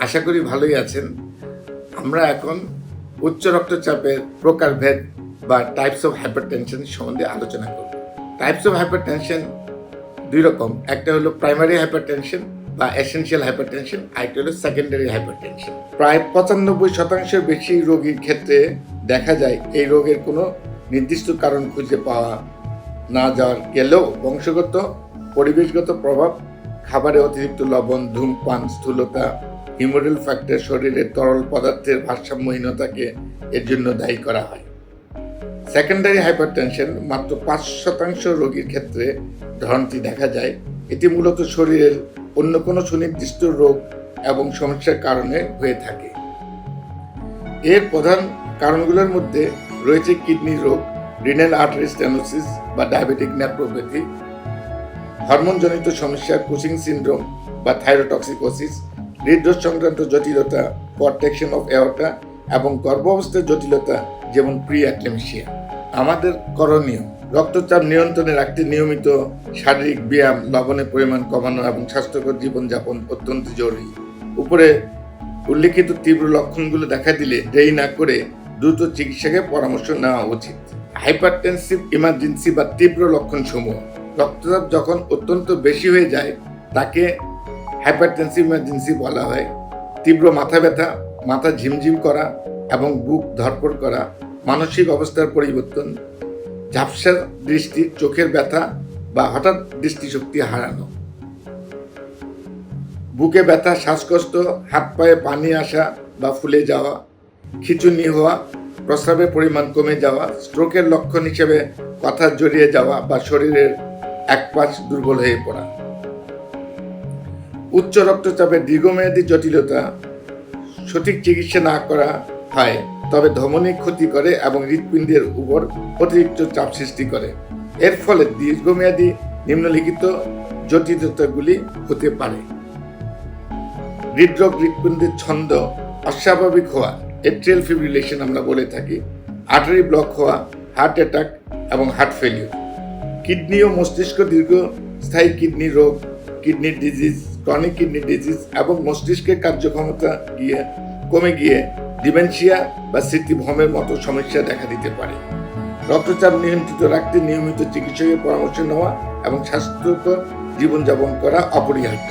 আশা করি ভালোই আছেন। আমরা এখন উচ্চ রক্তচাপের প্রকারভেদ বা টাইপস অফ হাইপারটেনশন সম্বন্ধে আলোচনা করব। টাইপস অফ হাইপারটেনশন দুই রকম, একটা হলো প্রাইমারি হাইপারটেনশন বা এসেনশিয়াল হাইপারটেনশন, আরেকটা হলো সেকেন্ডারি হাইপারটেনশন। প্রায় 95% বেশি রোগীর ক্ষেত্রে দেখা যায় এই রোগের কোনো নির্দিষ্ট কারণ খুঁজে পাওয়া না যাওয়ার গেলেও বংশগত, পরিবেশগত প্রভাব, খাবারে অতিরিক্ত লবণ, ধূমপান, স্থূলতা, হিমোরেল ফ্যাক্টর, শরীরের তরল পদার্থের ভারসাম্যহীনতাকে এর জন্য দায়ী করা হয়। সেকেন্ডারি হাইপারটেনশন মাত্র 5% রোগীর ক্ষেত্রে ধরনটি দেখা যায়। এটি মূলত শরীরের অন্য কোনো সুনির্দিষ্ট রোগ এবং সমস্যার কারণে হয়ে থাকে। এর প্রধান কারণগুলোর মধ্যে রয়েছে কিডনি রোগ, রিনাল আর্টারি স্টেনোসিস বা ডায়াবেটিক নেফ্রোপ্যাথি, হরমোনজনিত সমস্যা, কুচিং সিনড্রোম বা থাইরোটক্সিকোসিস, হৃদরোগ সংক্রান্ত জটিলতা, কর্টেকশন অফ এওর্টা এবং গর্ভাবস্থার জটিলতা যেমন প্রি অ্যাক্লেমশিয়া। আমাদের করণীয়: রক্তচাপ নিয়ন্ত্রণে রাখতে নিয়মিত শারীরিক ব্যায়াম, লবণের পরিমাণ কমানো এবং স্বাস্থ্যকর জীবনযাপন অত্যন্ত জরুরি। উপরে উল্লেখিত তীব্র লক্ষণগুলো দেখা দিলে দেরি না করে দ্রুত চিকিৎসকের পরামর্শ নেওয়া উচিত। হাইপারটেনসিভ ইমার্জেন্সি বা তীব্র লক্ষণ সমূহ: রক্তচাপ যখন অত্যন্ত বেশি হয়ে যায় তাকে হাইপারটেনসিভ ইমার্জেন্সি বলা হয়। তীব্র মাথা ব্যথা, মাথা ঝিমঝিম করা এবং বুক ধড়ফড় করা, মানসিক অবস্থার পরিবর্তন, ঝাপসা দৃষ্টি, চোখের ব্যথা বা হঠাৎ দৃষ্টিশক্তি হারানো, বুকে ব্যথা, শ্বাসকষ্ট, হাত পায়ে পানি আসা বা ফুলে যাওয়া, খিঁচুনি হওয়া, প্রস্রাবের পরিমাণ কমে যাওয়া, স্ট্রোকের লক্ষণ হিসেবে কথা জড়িয়ে যাওয়া বা শরীরের এক পাশ দুর্বল হয়ে পড়া। উচ্চ রক্তচাপের দীর্ঘমেয়াদী জটিলতা: সঠিক চিকিৎসা না করা হয় তবে ধমনী ক্ষতি করে এবং হৃৎপিণ্ডের উপর অতিরিক্ত চাপ সৃষ্টি করে। এর ফলে দীর্ঘমেয়াদী নিম্নলিখিত জটিলতাগুলি হতে পারে: হৃদরোগ, হৃৎপিণ্ডের ছন্দ অস্বাভাবিক হওয়া, এট্রিয়াল ফিব্রিলেশন আমরা বলে থাকি, আর্টারি ব্লক হওয়া, হার্ট অ্যাটাক এবং হার্ট ফেলিওর। কিডনি ও মস্তিষ্ক দীর্ঘস্থায়ী কিডনি রোগ, kidney disease, chronic kidney disease এবং মস্তিষ্কের কার্যক্ষমতা কমে গিয়ে ডিমেনশিয়া বা স্মৃতিভ্রমের মতো সমস্যা দেখা দিতে পারে। রক্তচাপ নিয়ন্ত্রিত রাখতে নিয়মিত চিকিৎসকের পরামর্শ নেওয়া এবং স্বাস্থ্যকর জীবনযাপন করা অপরিহার্য।